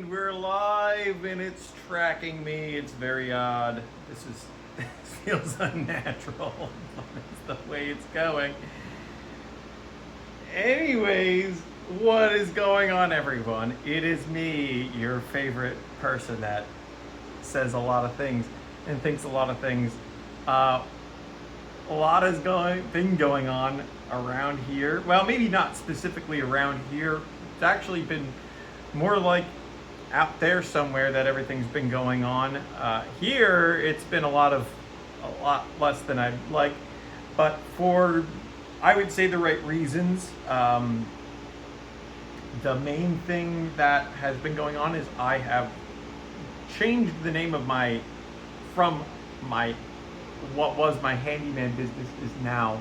And we're live and it's tracking me. It's very odd. This feels unnatural. It's the way it's going. Anyways, what is going on, everyone? It is me, your favorite person that says a lot of things and thinks a lot of things. A lot has been going on around here. Well, maybe not specifically around here. It's actually been more like out there somewhere that everything's been going on. Here, it's been a lot less than I'd like, but for, I would say, the right reasons. The main thing that has been going on is I have changed the name of what was my handyman business is now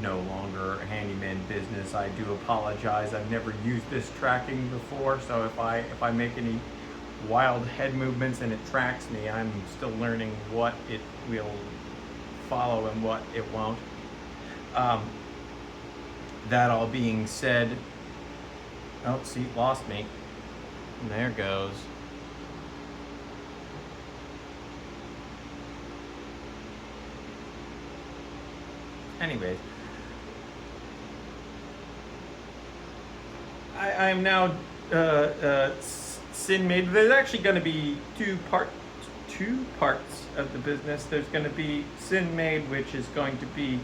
no longer a handyman business. I do apologize. I've never used this tracking before, so if I make any wild head movements and it tracks me, I'm still learning what it will follow and what it won't. That all being said, oh, see, lost me. And there goes. Anyways, I'm now Sin Made. There's actually going to be two parts of the business. There's going to be Sin Made, which is going to be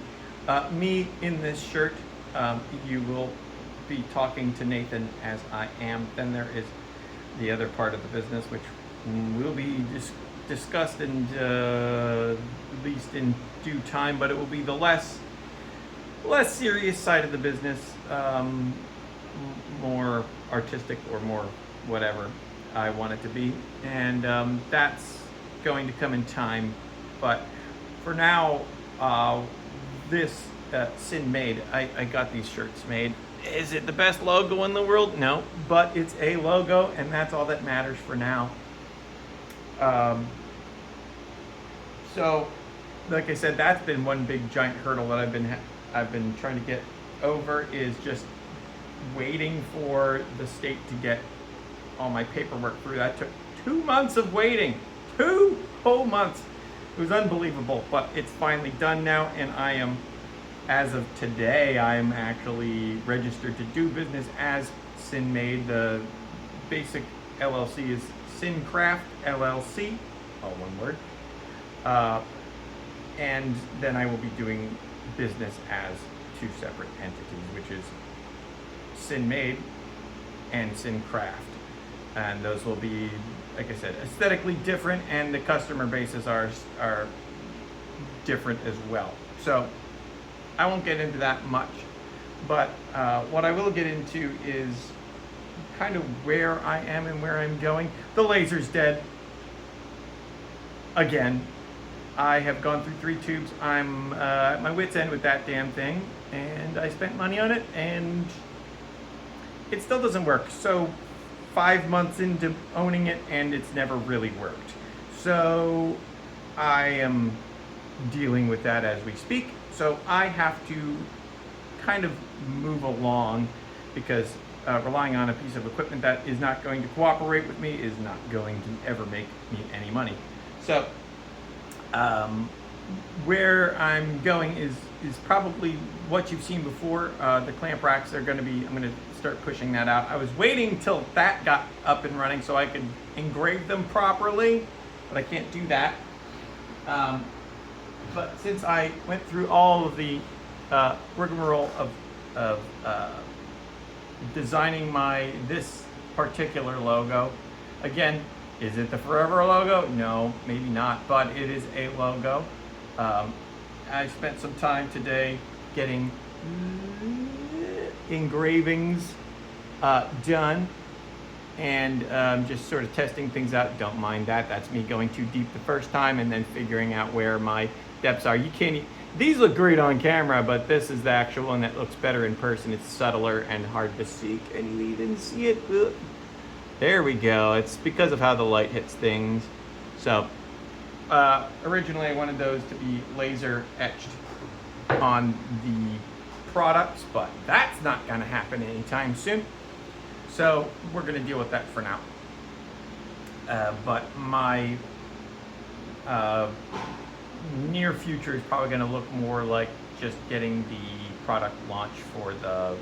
me in this shirt. You will be talking to Nathan as I am. Then there is the other part of the business, which will be discussed in at least in due time, but it will be the less serious side of the business, more artistic or more whatever I want it to be, and that's going to come in time. But for now, this Sin Made, I got these shirts made. Is it the best logo in the world? No, but it's a logo, and that's all that matters for now. So, like I said, that's been one big giant hurdle that I've been trying to get over, is just waiting for the state to get all my paperwork through. That took 2 months of waiting. 2 whole months. It was unbelievable, but it's finally done now, and I am, as of today, I'm actually registered to do business as Sin Made. The basic LLC is Sincraft LLC, all one word. And then I will be doing business as 2 separate entities, which is Sin Made and Sincraft. And those will be, like I said, aesthetically different, and the customer bases are different as well. So I won't get into that much, but what I will get into is kind of where I am and where I'm going. The laser's dead. Again, I have gone through 3 tubes. I'm at my wit's end with that damn thing, and I spent money on it, and it still doesn't work. So 5 months into owning it, and it's never really worked. So I am dealing with that as we speak. So I have to kind of move along, because relying on a piece of equipment that is not going to cooperate with me is not going to ever make me any money. So where I'm going is probably what you've seen before. The clamp racks are going to be, I'm going to start pushing that out. I was waiting till that got up and running so I could engrave them properly, but I can't do that. But since I went through all of the rigmarole of designing this particular logo, again, is it the Forever logo? No, maybe not, but it is a logo. I spent some time today getting engravings done, and just sort of testing things out. Don't mind that. That's me going too deep the first time and then figuring out where my depths are. You can't. These look great on camera, but this is the actual one that looks better in person. It's subtler and hard to see. Can you even see it? There we go. It's because of how the light hits things. So originally I wanted those to be laser etched on the products, but that's not going to happen anytime soon. So we're going to deal with that for now. but my near future is probably going to look more like just getting the product launch for the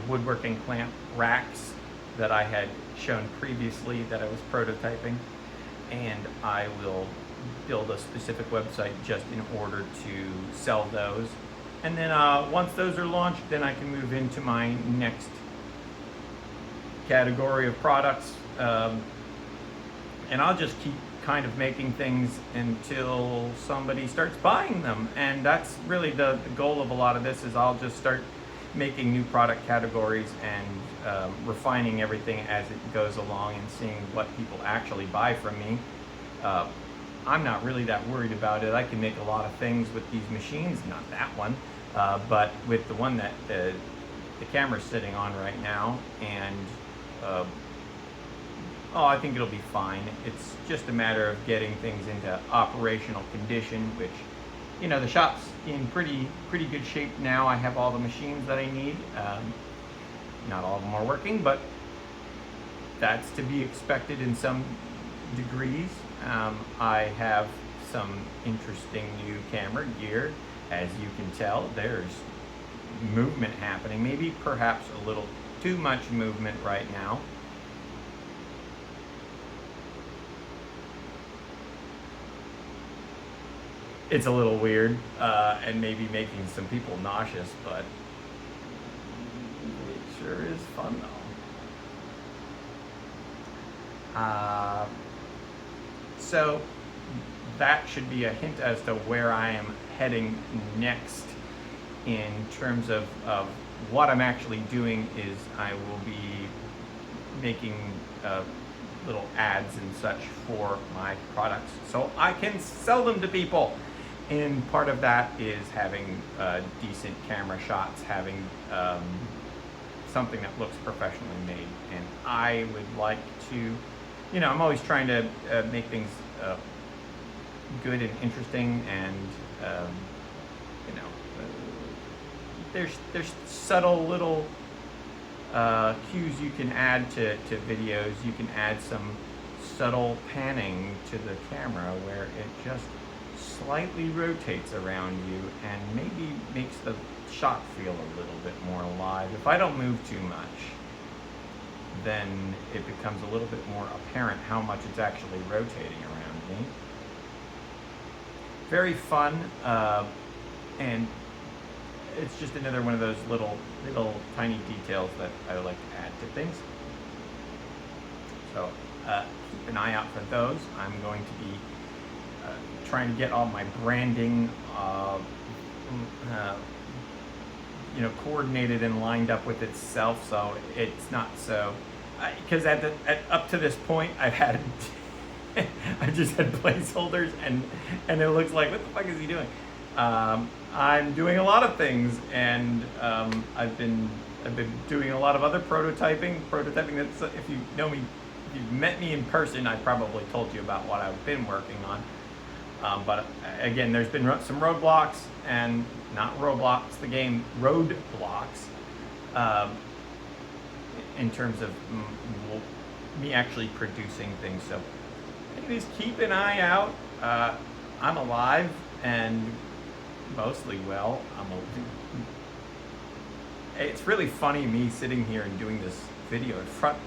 woodworking clamp racks that I had shown previously that I was prototyping, and I will build a specific website just in order to sell those. And then once those are launched, then I can move into my next category of products, and I'll just keep kind of making things until somebody starts buying them. And that's really the goal of a lot of this, is I'll just start making new product categories and refining everything as it goes along and seeing what people actually buy from me. I'm not really that worried about it. I can make a lot of things with these machines, not that one, but with the one that the camera's sitting on right now, and I think it'll be fine. It's just a matter of getting things into operational condition, which, you know, the shop's in pretty good shape now. I have all the machines that I need. Not all of them are working, but that's to be expected in some degrees. I have some interesting new camera gear. As you can tell, there's movement happening, maybe perhaps a little too much movement right now. It's a little weird, and maybe making some people nauseous, but it sure is fun though. So that should be a hint as to where I am heading next in terms of what I'm actually doing. Is I will be making little ads and such for my products so I can sell them to people. And part of that is having decent camera shots, having something that looks professionally made. And I would like to, you know, I'm always trying to make things good and interesting, and you know, there's subtle little cues you can add to videos. You can add some subtle panning to the camera where it just slightly rotates around you and maybe makes the shot feel a little bit more alive. If I don't move too much, then it becomes a little bit more apparent how much it's actually rotating around me. Very fun, and it's just another one of those little tiny details that I like to add to things. So keep an eye out for those. I'm going to be trying to get all my branding you know, coordinated and lined up with itself, so it's not so, because up to this point I've had I just had placeholders, and it looks like, what the fuck is he doing? I'm doing a lot of things, and I've been doing a lot of other prototyping. That's, if you know me, if you've met me in person, I probably told you about what I've been working on. But again, there's been some roadblocks, and not Roblox, the game, roadblocks, in terms of me actually producing things. So anyways, keep an eye out. I'm alive and mostly well. It's really funny me sitting here and doing this video in front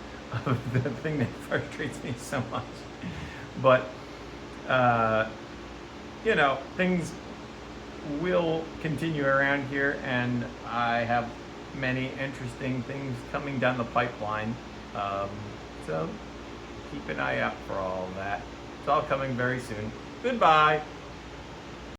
of the thing that frustrates me so much. But you know, things will continue around here, and I have many interesting things coming down the pipeline. So keep an eye out for all that. It's all coming very soon. Goodbye.